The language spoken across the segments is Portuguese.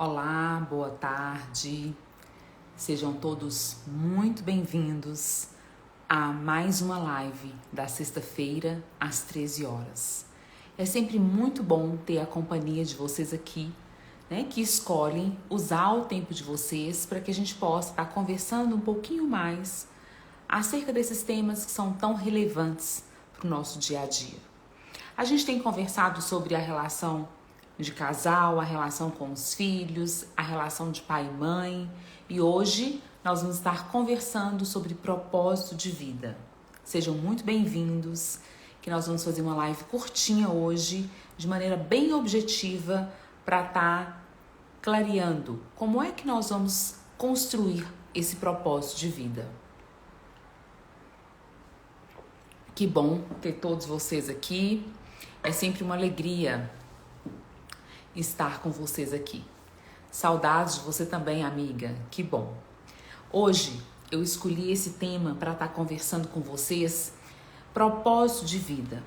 Olá, boa tarde. Sejam todos muito bem-vindos a mais uma live da sexta-feira às 13 horas. É sempre muito bom ter a companhia de vocês aqui, que escolhem usar o tempo de vocês para que a gente possa estar conversando um pouquinho mais acerca desses temas que são tão relevantes para o nosso dia a dia. A gente tem conversado sobre a relação de casal, a relação com os filhos, a relação de pai e mãe, e hoje nós vamos estar conversando sobre propósito de vida. Sejam muito bem-vindos, que nós vamos fazer uma live curtinha hoje, de maneira bem objetiva, para estar clareando como é que nós vamos construir esse propósito de vida. Que bom ter todos vocês aqui, é sempre uma alegria estar com vocês aqui. Saudades de você também, amiga, que bom. Hoje eu escolhi esse tema para estar conversando com vocês, propósito de vida.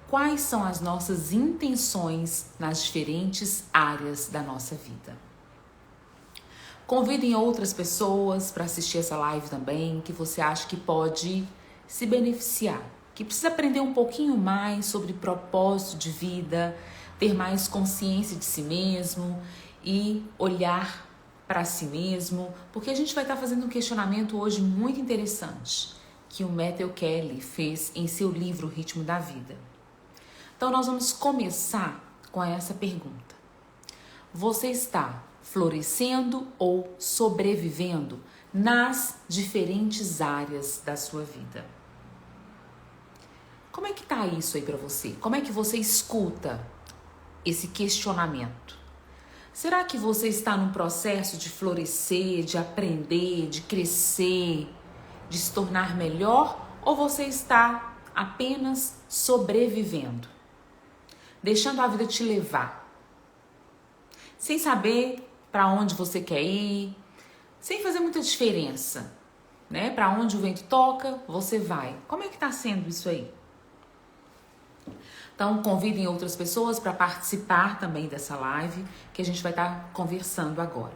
Quais são as nossas intenções nas diferentes áreas da nossa vida? Convidem outras pessoas para assistir essa live também, que você acha que pode se beneficiar, que precisa aprender um pouquinho mais sobre propósito de vida, ter mais consciência de si mesmo e olhar para si mesmo, porque a gente vai estar fazendo um questionamento hoje muito interessante que o Matthew Kelly fez em seu livro O Ritmo da Vida. Então nós vamos começar com essa pergunta: você está florescendo ou sobrevivendo nas diferentes áreas da sua vida? Como é que tá isso aí para você? Como é que você escuta esse questionamento? Será que você está num processo de florescer, de aprender, de crescer, de se tornar melhor? Ou você está apenas sobrevivendo, deixando a vida te levar, sem saber para onde você quer ir, sem fazer muita diferença, Para onde o vento toca, você vai. Como é que está sendo isso aí? Então, convidem outras pessoas para participar também dessa live que a gente vai estar conversando agora.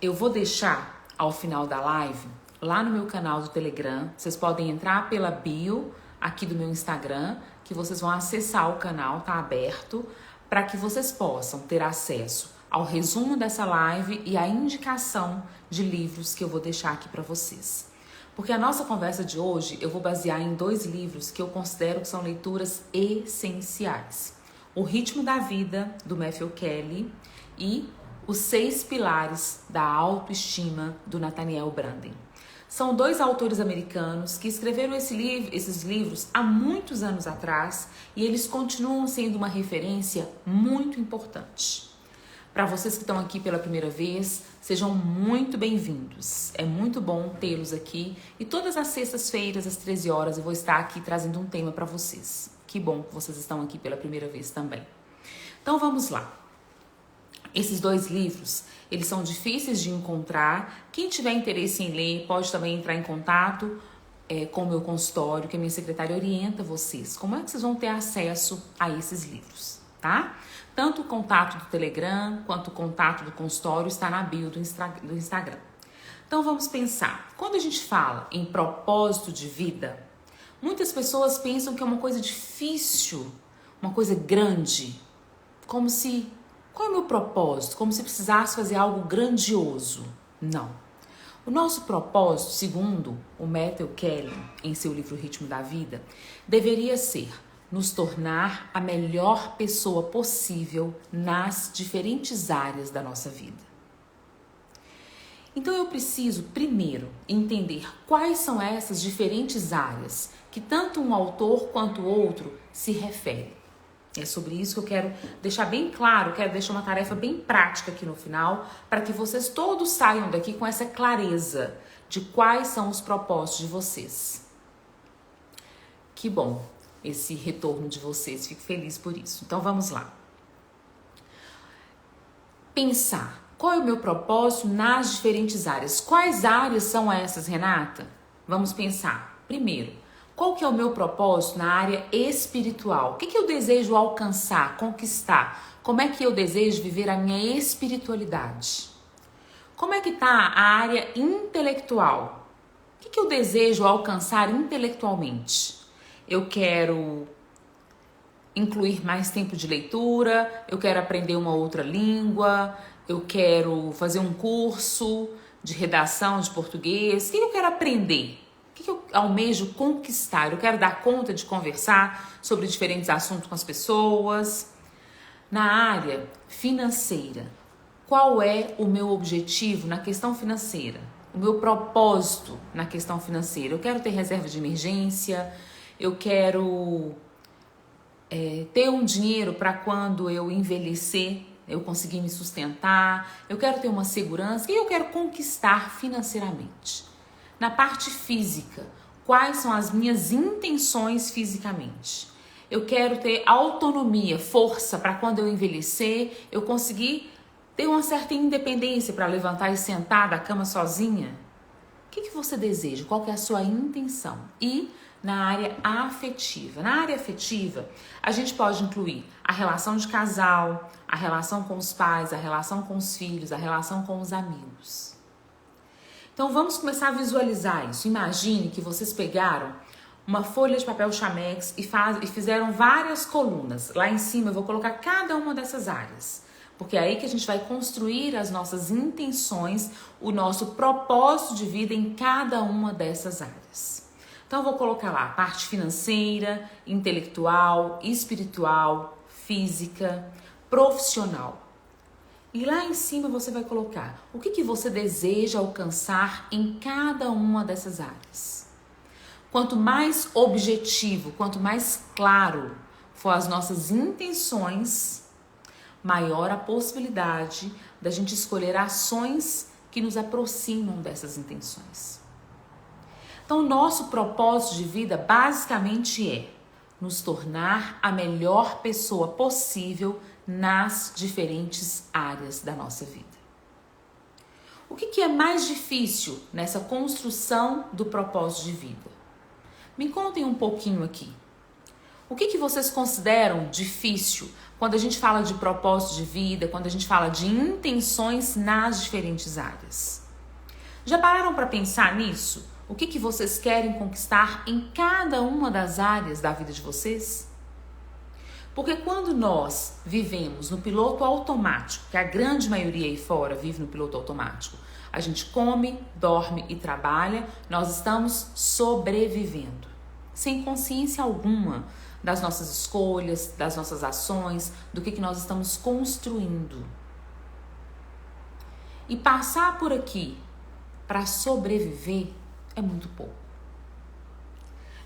Eu vou deixar ao final da live, lá no meu canal do Telegram, vocês podem entrar pela bio aqui do meu Instagram, que vocês vão acessar o canal, tá aberto, para que vocês possam ter acesso ao resumo dessa live e à indicação de livros que eu vou deixar aqui para vocês. Porque a nossa conversa de hoje eu vou basear em 2 livros que eu considero que são leituras essenciais. O Ritmo da Vida, do Matthew Kelly, e Os 6 Pilares da Autoestima, do Nathaniel Branden. São 2 autores americanos que escreveram esses livros há muitos anos atrás e eles continuam sendo uma referência muito importante. Para vocês que estão aqui pela primeira vez, sejam muito bem-vindos. É muito bom tê-los aqui. E todas as sextas-feiras, às 13 horas, eu vou estar aqui trazendo um tema para vocês. Que bom que vocês estão aqui pela primeira vez também. Então, vamos lá. Esses 2 livros, eles são difíceis de encontrar. Quem tiver interesse em ler, pode também entrar em contato com o meu consultório, que a minha secretária orienta vocês. Como é que vocês vão ter acesso a esses livros, tá? Tanto o contato do Telegram quanto o contato do consultório está na bio do Instagram. Então vamos pensar. Quando a gente fala em propósito de vida, muitas pessoas pensam que é uma coisa difícil, uma coisa grande. Qual é o meu propósito? Como se precisasse fazer algo grandioso. Não. O nosso propósito, segundo o Matthew Kelly, em seu livro O Ritmo da Vida, deveria ser nos tornar a melhor pessoa possível nas diferentes áreas da nossa vida. Então eu preciso, primeiro, entender quais são essas diferentes áreas que tanto um autor quanto o outro se referem. É sobre isso que eu quero deixar bem claro, quero deixar uma tarefa bem prática aqui no final, para que vocês todos saiam daqui com essa clareza de quais são os propósitos de vocês. Que bom esse retorno de vocês, fico feliz por isso. Então vamos lá. Pensar, qual é o meu propósito nas diferentes áreas? Quais áreas são essas, Renata? Vamos pensar. Primeiro, qual que é o meu propósito na área espiritual? O que eu desejo alcançar, conquistar? Como é que eu desejo viver a minha espiritualidade? Como é que está a área intelectual? O que eu desejo alcançar intelectualmente? Eu quero incluir mais tempo de leitura, eu quero aprender uma outra língua, eu quero fazer um curso de redação de português. O que eu quero aprender? O que eu almejo conquistar? Eu quero dar conta de conversar sobre diferentes assuntos com as pessoas. Na área financeira, qual é o meu objetivo na questão financeira? O meu propósito na questão financeira? Eu quero ter reserva de emergência, eu quero ter um dinheiro para quando eu envelhecer, eu conseguir me sustentar, eu quero ter uma segurança e eu quero conquistar financeiramente. Na parte física, quais são as minhas intenções fisicamente? Eu quero ter autonomia, força para quando eu envelhecer, eu conseguir ter uma certa independência para levantar e sentar da cama sozinha. O que você deseja? Qual que é a sua intenção? E na área afetiva. Na área afetiva, a gente pode incluir a relação de casal, a relação com os pais, a relação com os filhos, a relação com os amigos. Então vamos começar a visualizar isso. Imagine que vocês pegaram uma folha de papel chamex e fizeram várias colunas. Lá em cima eu vou colocar cada uma dessas áreas. Porque é aí que a gente vai construir as nossas intenções, o nosso propósito de vida em cada uma dessas áreas. Então eu vou colocar lá a parte financeira, intelectual, espiritual, física, profissional. E lá em cima você vai colocar o que você deseja alcançar em cada uma dessas áreas. Quanto mais objetivo, quanto mais claro for as nossas intenções, maior a possibilidade da gente escolher ações que nos aproximam dessas intenções. Então, o nosso propósito de vida basicamente é nos tornar a melhor pessoa possível nas diferentes áreas da nossa vida. O que é mais difícil nessa construção do propósito de vida? Me contem um pouquinho aqui. O que vocês consideram difícil quando a gente fala de propósito de vida, quando a gente fala de intenções nas diferentes áreas? Já pararam para pensar nisso? O que vocês querem conquistar em cada uma das áreas da vida de vocês? Porque quando nós vivemos no piloto automático, que a grande maioria aí fora vive no piloto automático, a gente come, dorme e trabalha, nós estamos sobrevivendo, sem consciência alguma das nossas escolhas, das nossas ações, do que nós estamos construindo. E passar por aqui para sobreviver é muito pouco.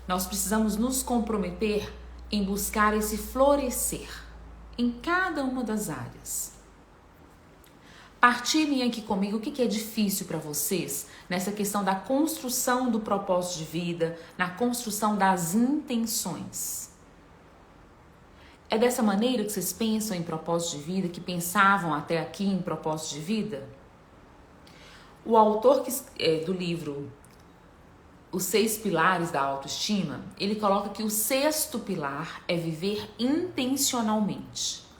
Nós precisamos nos comprometer em buscar esse florescer em cada uma das áreas. Partilhem aqui comigo o que é difícil para vocês nessa questão da construção do propósito de vida, na construção das intenções. É dessa maneira que vocês pensam em propósito de vida, que pensavam até aqui em propósito de vida? O autor do livro Os 6 Pilares da Autoestima, ele coloca que o 6º pilar é viver intencionalmente.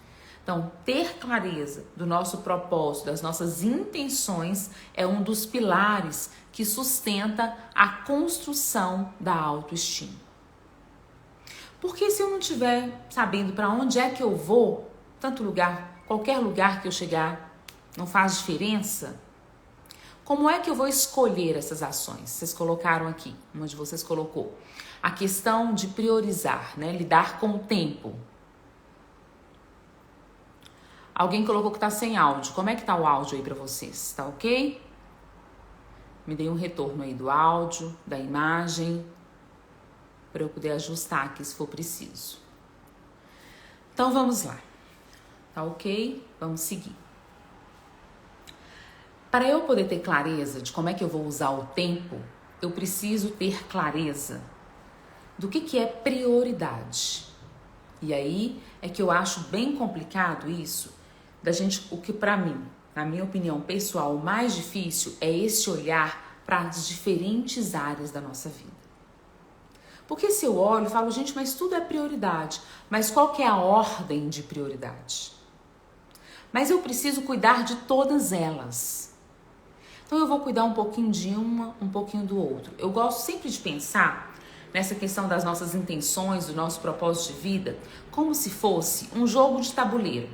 Então, ter clareza do nosso propósito, das nossas intenções, é um dos pilares que sustenta a construção da autoestima. Porque se eu não estiver sabendo para onde é que eu vou, tanto lugar, qualquer lugar que eu chegar, não faz diferença, como é que eu vou escolher essas ações? Vocês colocaram aqui, uma de vocês colocou, a questão de priorizar, né? Lidar com o tempo. Alguém colocou que tá sem áudio. Como é que tá o áudio aí para vocês? Tá ok? Me dê um retorno aí do áudio, da imagem, para eu poder ajustar aqui se for preciso. Então vamos lá. Tá ok? Vamos seguir. Para eu poder ter clareza de como é que eu vou usar o tempo, eu preciso ter clareza do que é prioridade. E aí é que eu acho bem complicado isso, da gente, o que para mim, na minha opinião pessoal, o mais difícil é esse olhar para as diferentes áreas da nossa vida. Porque se eu olho e falo, gente, mas tudo é prioridade. Mas qual que é a ordem de prioridade? mas eu preciso cuidar de todas elas. Então eu vou cuidar um pouquinho de uma, um pouquinho do outro. Eu gosto sempre de pensar nessa questão das nossas intenções, do nosso propósito de vida, como se fosse um jogo de tabuleiro,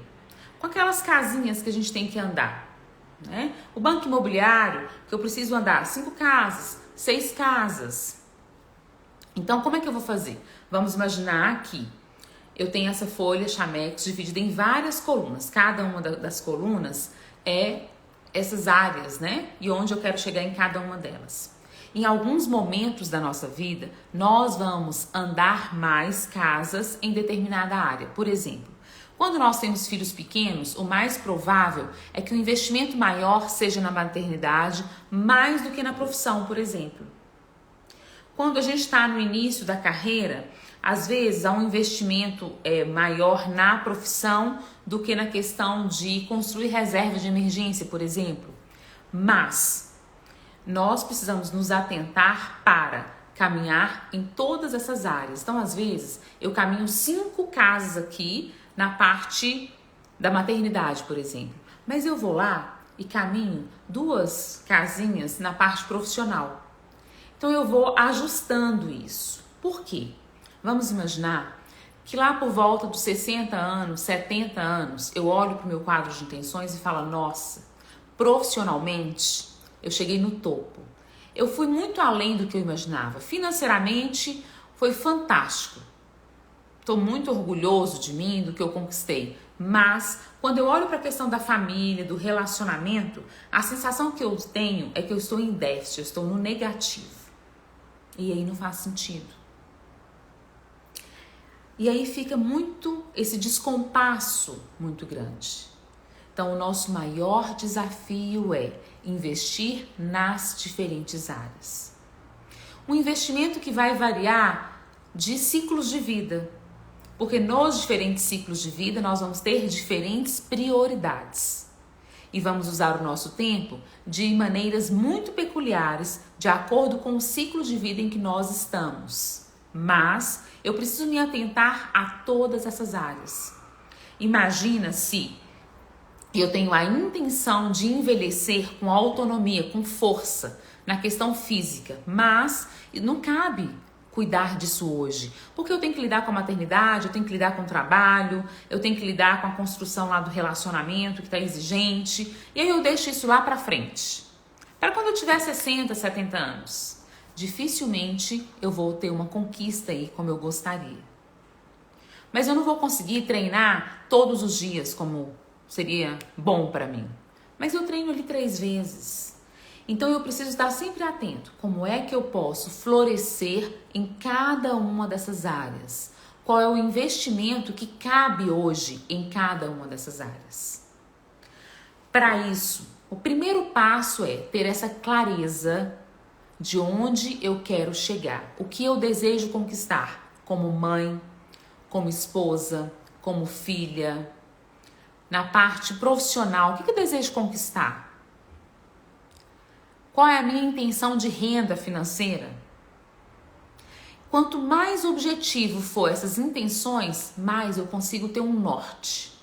com aquelas casinhas que a gente tem que andar, né? O banco imobiliário, que eu preciso andar 5 casas, 6 casas. Então, como é que eu vou fazer? Vamos imaginar que eu tenho essa folha Chamex dividida em várias colunas. Cada uma das colunas é essas áreas, né? E onde eu quero chegar em cada uma delas. Em alguns momentos da nossa vida, nós vamos andar mais casas em determinada área. Por exemplo, quando nós temos filhos pequenos, o mais provável é que o investimento maior seja na maternidade mais do que na profissão, por exemplo. Quando a gente está no início da carreira, às vezes há um investimento maior na profissão do que na questão de construir reserva de emergência, por exemplo. Mas nós precisamos nos atentar para caminhar em todas essas áreas. Então, às vezes, eu caminho 5 casas aqui na parte da maternidade, por exemplo. Mas eu vou lá e caminho 2 casinhas na parte profissional. Então, eu vou ajustando isso. Por quê? Vamos imaginar que lá por volta dos 60 anos, 70 anos, eu olho para o meu quadro de intenções e falo, nossa, profissionalmente, eu cheguei no topo. Eu fui muito além do que eu imaginava. Financeiramente, foi fantástico. Estou muito orgulhoso de mim, do que eu conquistei. Mas, quando eu olho para a questão da família, do relacionamento, a sensação que eu tenho é que eu estou em déficit, eu estou no negativo. E aí não faz sentido. E aí fica muito esse descompasso muito grande. Então, o nosso maior desafio é investir nas diferentes áreas. Um investimento que vai variar de ciclos de vida, porque nos diferentes ciclos de vida nós vamos ter diferentes prioridades. E vamos usar o nosso tempo de maneiras muito peculiares, de acordo com o ciclo de vida em que nós estamos. Mas eu preciso me atentar a todas essas áreas. Imagina se eu tenho a intenção de envelhecer com autonomia, com força, na questão física, mas não cabe cuidar disso hoje, porque eu tenho que lidar com a maternidade, eu tenho que lidar com o trabalho, eu tenho que lidar com a construção lá do relacionamento que está exigente, e aí eu deixo isso lá para frente. Para quando eu tiver 60, 70 anos, dificilmente eu vou ter uma conquista aí como eu gostaria. Mas eu não vou conseguir treinar todos os dias como seria bom para mim. Mas eu treino ali 3 vezes. Então eu preciso estar sempre atento. Como é que eu posso florescer em cada uma dessas áreas? Qual é o investimento que cabe hoje em cada uma dessas áreas? Para isso, o primeiro passo é ter essa clareza de onde eu quero chegar. O que eu desejo conquistar como mãe, como esposa, como filha. Na parte profissional, o que eu desejo conquistar? Qual é a minha intenção de renda financeira? Quanto mais objetivo for essas intenções, mais eu consigo ter um norte.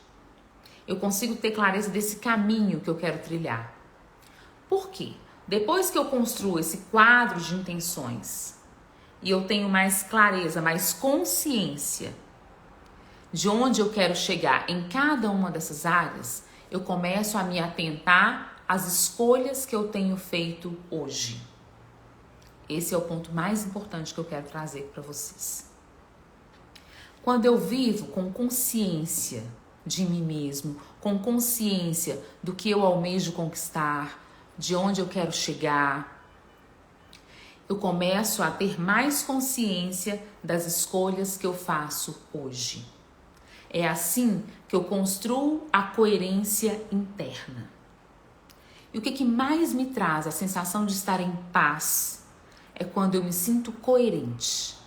Eu consigo ter clareza desse caminho que eu quero trilhar. Por quê? Depois que eu construo esse quadro de intenções e eu tenho mais clareza, mais consciência de onde eu quero chegar em cada uma dessas áreas, eu começo a me atentar às escolhas que eu tenho feito hoje. Esse é o ponto mais importante que eu quero trazer para vocês. Quando eu vivo com consciência de mim mesmo, com consciência do que eu almejo conquistar, de onde eu quero chegar, eu começo a ter mais consciência das escolhas que eu faço hoje. É assim que eu construo a coerência interna. E o que mais me traz a sensação de estar em paz é quando eu me sinto coerente.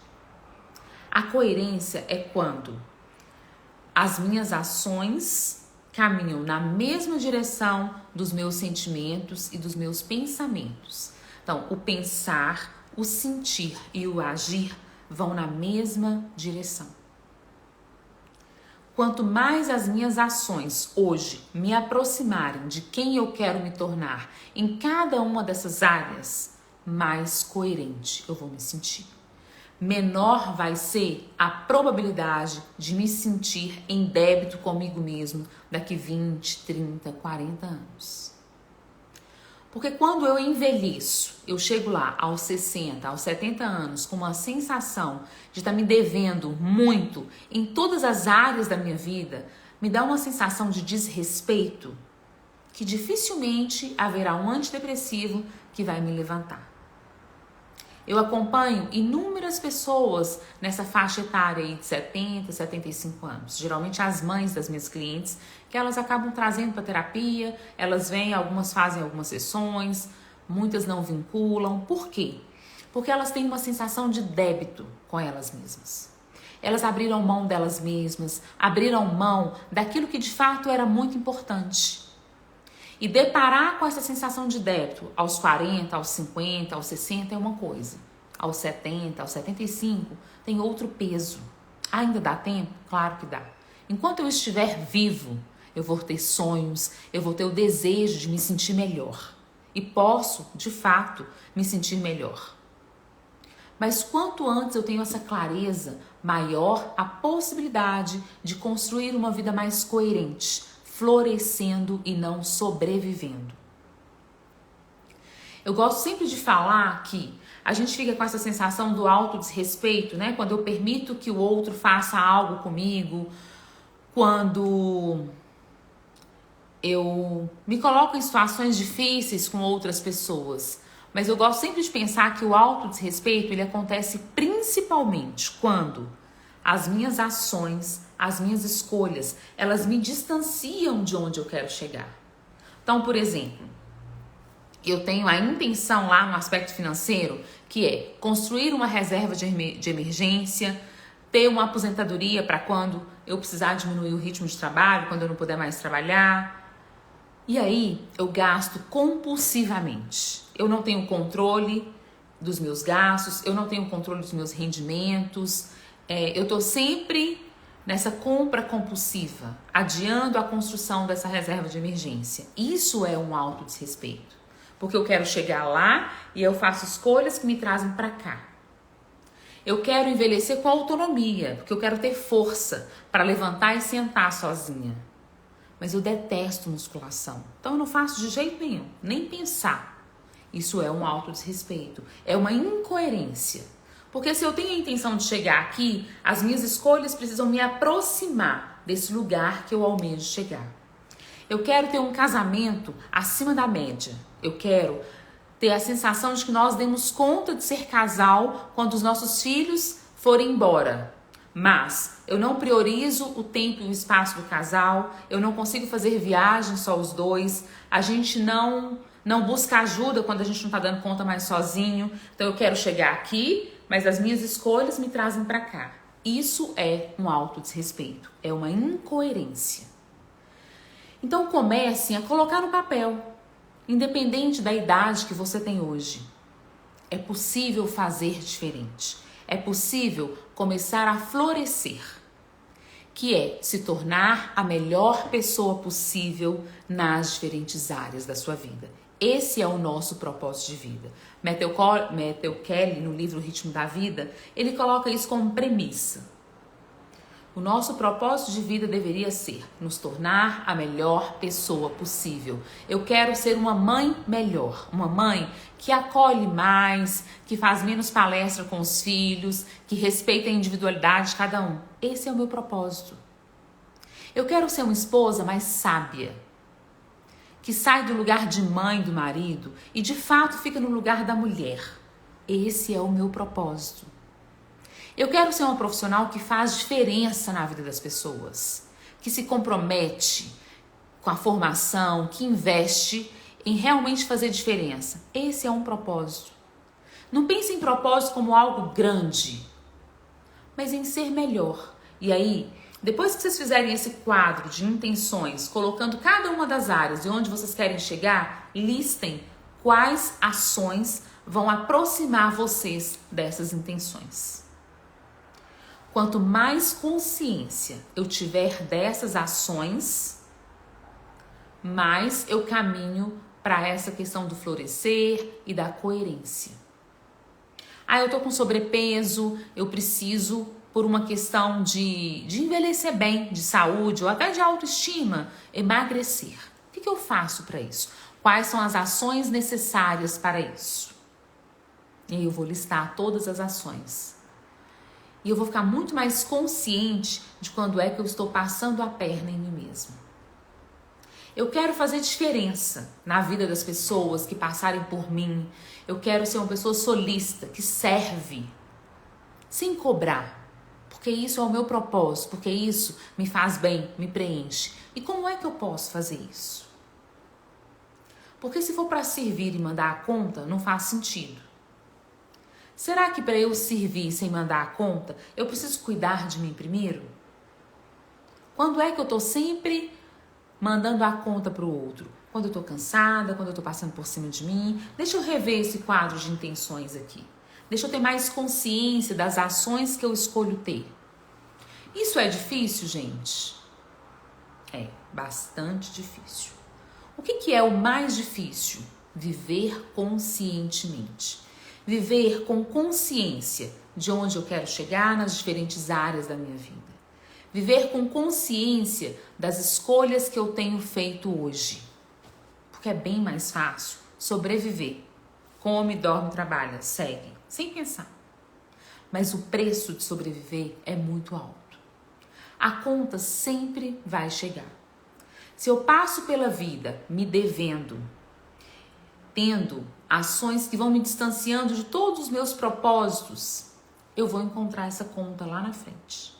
A coerência é quando as minhas ações caminham na mesma direção dos meus sentimentos e dos meus pensamentos. Então, o pensar, o sentir e o agir vão na mesma direção. quanto mais as minhas ações hoje me aproximarem de quem eu quero me tornar em cada uma dessas áreas, mais coerente eu vou me sentir. Menor vai ser a probabilidade de me sentir em débito comigo mesmo daqui 20, 30, 40 anos. Porque quando eu envelheço, eu chego lá aos 60, aos 70 anos com uma sensação de estar me devendo muito em todas as áreas da minha vida, me dá uma sensação de desrespeito que dificilmente haverá um antidepressivo que vai me levantar. Eu acompanho inúmeras pessoas nessa faixa etária aí de 70, 75 anos. Geralmente as mães das minhas clientes, que elas acabam trazendo para terapia, elas vêm, algumas fazem algumas sessões, muitas não vinculam. Por quê? Porque elas têm uma sensação de débito com elas mesmas. Elas abriram mão delas mesmas, abriram mão daquilo que de fato era muito importante. E deparar com essa sensação de débito aos 40, aos 50, aos 60 é uma coisa. Aos 70, aos 75 tem outro peso. Ainda dá tempo? Claro que dá. Enquanto eu estiver vivo, eu vou ter sonhos, eu vou ter o desejo de me sentir melhor. E posso, de fato, me sentir melhor. Mas quanto antes eu tenho essa clareza, maior a possibilidade de construir uma vida mais coerente, florescendo e não sobrevivendo. Eu gosto sempre de falar que a gente fica com essa sensação do autodesrespeito, né? Quando eu permito que o outro faça algo comigo, quando eu me coloco em situações difíceis com outras pessoas. Mas eu gosto sempre de pensar que o autodesrespeito, ele acontece principalmente quando as minhas ações, as minhas escolhas, elas me distanciam de onde eu quero chegar. Então, por exemplo, eu tenho a intenção lá no aspecto financeiro, que é construir uma reserva de emergência, ter uma aposentadoria para quando eu precisar diminuir o ritmo de trabalho, quando eu não puder mais trabalhar. E aí eu gasto compulsivamente. Eu não tenho controle dos meus gastos, eu não tenho controle dos meus rendimentos. Eu estou sempre nessa compra compulsiva, adiando a construção dessa reserva de emergência. Isso é um autodesrespeito, porque eu quero chegar lá e eu faço escolhas que me trazem para cá. Eu quero envelhecer com autonomia, porque eu quero ter força para levantar e sentar sozinha. Mas eu detesto musculação, então eu não faço de jeito nenhum, nem pensar. Isso é um autodesrespeito, é uma incoerência. Porque se eu tenho a intenção de chegar aqui, as minhas escolhas precisam me aproximar desse lugar que eu almejo chegar. Eu quero ter um casamento acima da média. Eu quero ter a sensação de que nós demos conta de ser casal quando os nossos filhos forem embora. Mas eu não priorizo o tempo e o espaço do casal, eu não consigo fazer viagem só os dois, a gente não busca ajuda quando a gente não está dando conta mais sozinho. Então eu quero chegar aqui, mas as minhas escolhas me trazem para cá. Isso é um autodesrespeito, é uma incoerência. Então comecem a colocar no papel, independente da idade que você tem hoje. É possível fazer diferente. É possível começar a florescer, que é se tornar a melhor pessoa possível nas diferentes áreas da sua vida. Esse é o nosso propósito de vida. Matthew Kelly, no livro O Ritmo da Vida, ele coloca isso como premissa. O nosso propósito de vida deveria ser nos tornar a melhor pessoa possível. Eu quero ser uma mãe melhor, uma mãe que acolhe mais, que faz menos palestra com os filhos, que respeita a individualidade de cada um. Esse é o meu propósito. Eu quero ser uma esposa mais sábia, que sai do lugar de mãe do marido e de fato fica no lugar da mulher. Esse é o meu propósito. Eu quero ser uma profissional que faz diferença na vida das pessoas, que se compromete com a formação, que investe em realmente fazer diferença. Esse é um propósito. Não pense em propósito como algo grande, mas em ser melhor. E aí, depois que vocês fizerem esse quadro de intenções, colocando cada uma das áreas e onde vocês querem chegar, listem quais ações vão aproximar vocês dessas intenções. Quanto mais consciência eu tiver dessas ações, mais eu caminho para essa questão do florescer e da coerência. Ah, eu tô com sobrepeso, eu preciso, por uma questão de envelhecer bem, de saúde ou até de autoestima, emagrecer. O que eu faço para isso? Quais são as ações necessárias para isso? E eu vou listar todas as ações. E eu vou ficar muito mais consciente de quando é que eu estou passando a perna em mim mesmo. Eu quero fazer diferença na vida das pessoas que passarem por mim. Eu quero ser uma pessoa solista, que serve, sem cobrar. Porque isso é o meu propósito, porque isso me faz bem, me preenche. E como é que eu posso fazer isso? Porque se for para servir e mandar a conta, não faz sentido. Será que para eu servir sem mandar a conta, eu preciso cuidar de mim primeiro? Quando é que eu estou sempre mandando a conta para o outro? Quando eu estou cansada, quando eu estou passando por cima de mim? Deixa eu rever esse quadro de intenções aqui. Deixa eu ter mais consciência das ações que eu escolho ter. Isso é difícil, gente? É bastante difícil. O que é o mais difícil? Viver conscientemente. Viver com consciência de onde eu quero chegar nas diferentes áreas da minha vida. Viver com consciência das escolhas que eu tenho feito hoje. Porque é bem mais fácil sobreviver. Come, dorme, trabalha, segue, sem pensar. Mas o preço de sobreviver é muito alto. A conta sempre vai chegar. Se eu passo pela vida me devendo, tendo ações que vão me distanciando de todos os meus propósitos, eu vou encontrar essa conta lá na frente.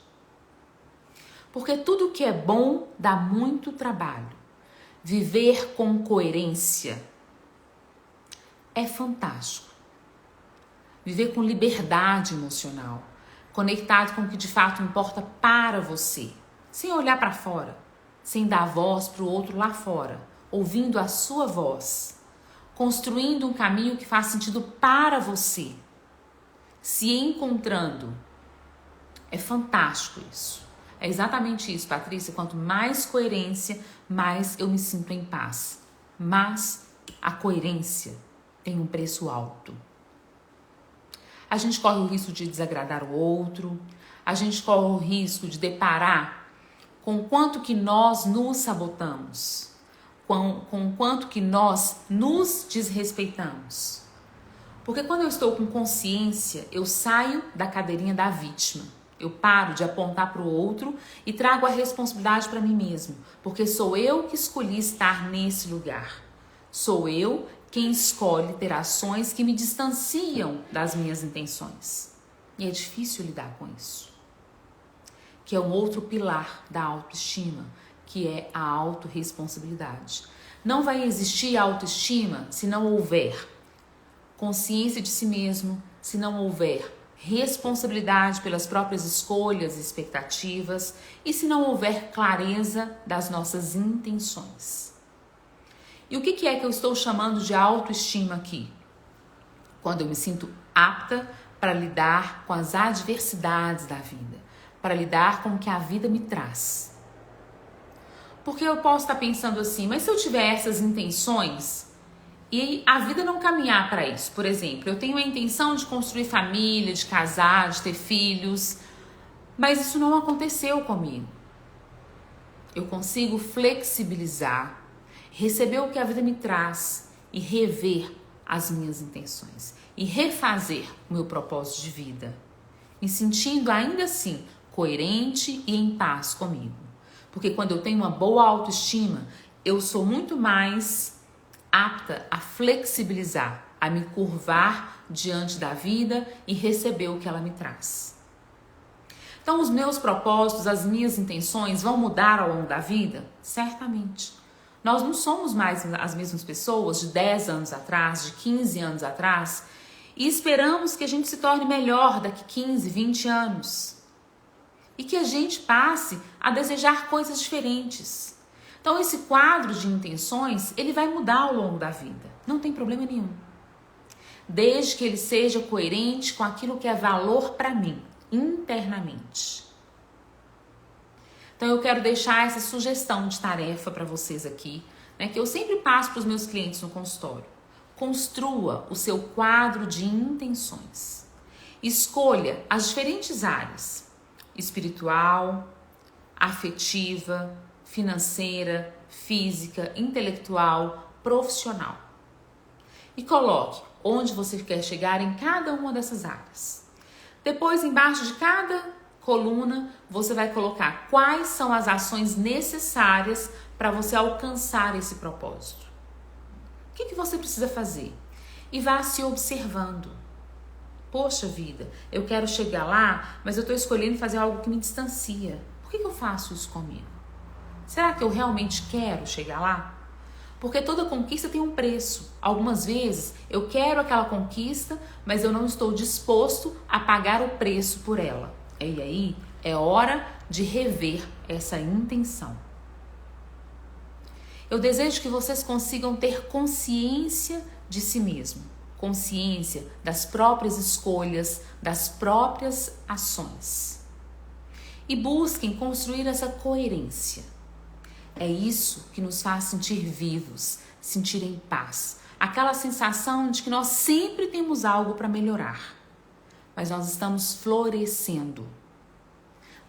Porque tudo que é bom dá muito trabalho. Viver com coerência é fantástico. Viver com liberdade emocional, conectado com o que de fato importa para você, sem olhar para fora, sem dar voz para o outro lá fora, ouvindo a sua voz. Construindo um caminho que faz sentido para você. Se encontrando. É fantástico isso. É exatamente isso, Patrícia. Quanto mais coerência, mais eu me sinto em paz. Mas a coerência tem um preço alto. A gente corre o risco de desagradar o outro. A gente corre o risco de deparar com o quanto que nós nos sabotamos. Com o quanto que nós nos desrespeitamos. Porque quando eu estou com consciência, eu saio da cadeirinha da vítima. Eu paro de apontar para o outro e trago a responsabilidade para mim mesmo. Porque sou eu que escolhi estar nesse lugar. Sou eu quem escolhe ter ações que me distanciam das minhas intenções. E é difícil lidar com isso. Que é um outro pilar da autoestima, que é a autorresponsabilidade. Não vai existir autoestima se não houver consciência de si mesmo, se não houver responsabilidade pelas próprias escolhas e expectativas e se não houver clareza das nossas intenções. E o que é que eu estou chamando de autoestima aqui? Quando eu me sinto apta para lidar com as adversidades da vida, para lidar com o que a vida me traz. Porque eu posso estar pensando assim, mas se eu tiver essas intenções e a vida não caminhar para isso, por exemplo, eu tenho a intenção de construir família, de casar, de ter filhos, mas isso não aconteceu comigo. Eu consigo flexibilizar, receber o que a vida me traz e rever as minhas intenções e refazer o meu propósito de vida, me sentindo ainda assim coerente e em paz comigo. Porque quando eu tenho uma boa autoestima, eu sou muito mais apta a flexibilizar, a me curvar diante da vida e receber o que ela me traz. Então, os meus propósitos, as minhas intenções vão mudar ao longo da vida? Certamente. Nós não somos mais as mesmas pessoas de 10 anos atrás, de 15 anos atrás, e esperamos que a gente se torne melhor daqui 15, 20 anos. E que a gente passe a desejar coisas diferentes. Então, esse quadro de intenções, ele vai mudar ao longo da vida. Não tem problema nenhum. Desde que ele seja coerente com aquilo que é valor para mim. internamente. Então eu quero deixar essa sugestão de tarefa para vocês aqui, né, que eu sempre passo para os meus clientes no consultório. Construa o seu quadro de intenções. Escolha as diferentes áreas: espiritual, afetiva, financeira, física, intelectual, profissional. E coloque onde você quer chegar em cada uma dessas áreas. Depois, embaixo de cada coluna, você vai colocar quais são as ações necessárias para você alcançar esse propósito. O que você precisa fazer? E vá se observando. Poxa vida, eu quero chegar lá, mas eu estou escolhendo fazer algo que me distancia. Por que eu faço isso comigo? Será que eu realmente quero chegar lá? Porque toda conquista tem um preço. Algumas vezes eu quero aquela conquista, mas eu não estou disposto a pagar o preço por ela. E aí é hora de rever essa intenção. Eu desejo que vocês consigam ter consciência de si mesmo, consciência das próprias escolhas, das próprias ações. E busquem construir essa coerência. É isso que nos faz sentir vivos, sentir em paz. Aquela sensação de que nós sempre temos algo para melhorar, mas nós estamos florescendo.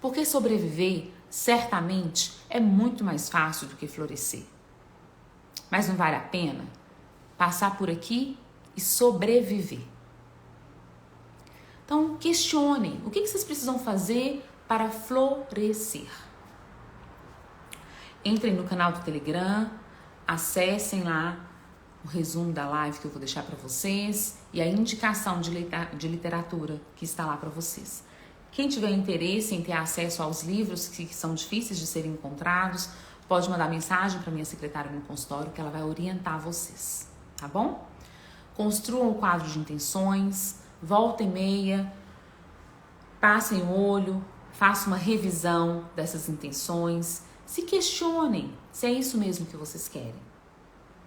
Porque sobreviver, certamente, é muito mais fácil do que florescer. Mas não vale a pena passar por aqui e sobreviver. Então, questionem o que vocês precisam fazer para florescer. Entrem no canal do Telegram, acessem lá o resumo da live que eu vou deixar para vocês e a indicação de literatura que está lá para vocês. Quem tiver interesse em ter acesso aos livros que são difíceis de serem encontrados, pode mandar mensagem para minha secretária no consultório que ela vai orientar vocês, tá bom? Construam o quadro de intenções, volta e meia, passem o olho, façam uma revisão dessas intenções, se questionem se é isso mesmo que vocês querem.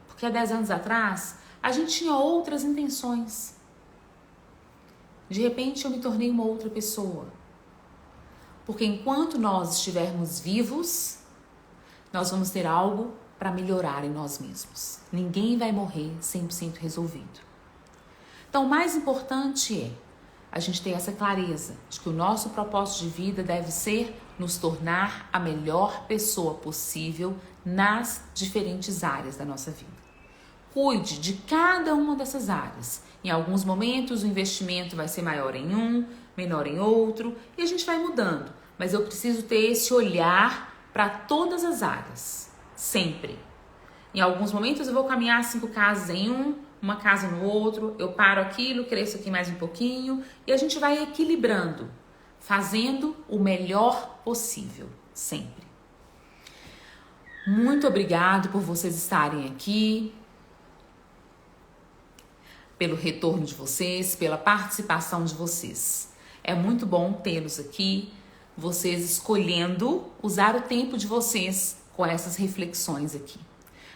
Porque há 10 anos atrás, a gente tinha outras intenções. De repente, eu me tornei uma outra pessoa. Porque enquanto nós estivermos vivos, nós vamos ter algo para melhorar em nós mesmos. Ninguém vai morrer 100% resolvido. Então, o mais importante é a gente ter essa clareza de que o nosso propósito de vida deve ser nos tornar a melhor pessoa possível nas diferentes áreas da nossa vida. Cuide de cada uma dessas áreas. Em alguns momentos o investimento vai ser maior em um, menor em outro, e a gente vai mudando. Mas eu preciso ter esse olhar para todas as áreas, sempre. Em alguns momentos eu vou caminhar 5 casas em um, uma casa no outro, eu paro aquilo, cresço aqui mais um pouquinho, e a gente vai equilibrando, fazendo o melhor possível, sempre. Muito obrigado por vocês estarem aqui, pelo retorno de vocês, pela participação de vocês. É muito bom tê-los aqui, vocês escolhendo usar o tempo de vocês com essas reflexões aqui.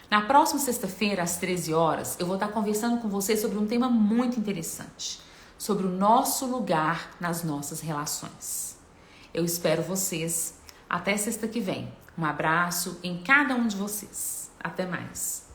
Na próxima sexta-feira, às 13 horas, eu vou estar conversando com vocês sobre um tema muito interessante, sobre o nosso lugar nas nossas relações. Eu espero vocês até sexta que vem. Um abraço em cada um de vocês. Até mais.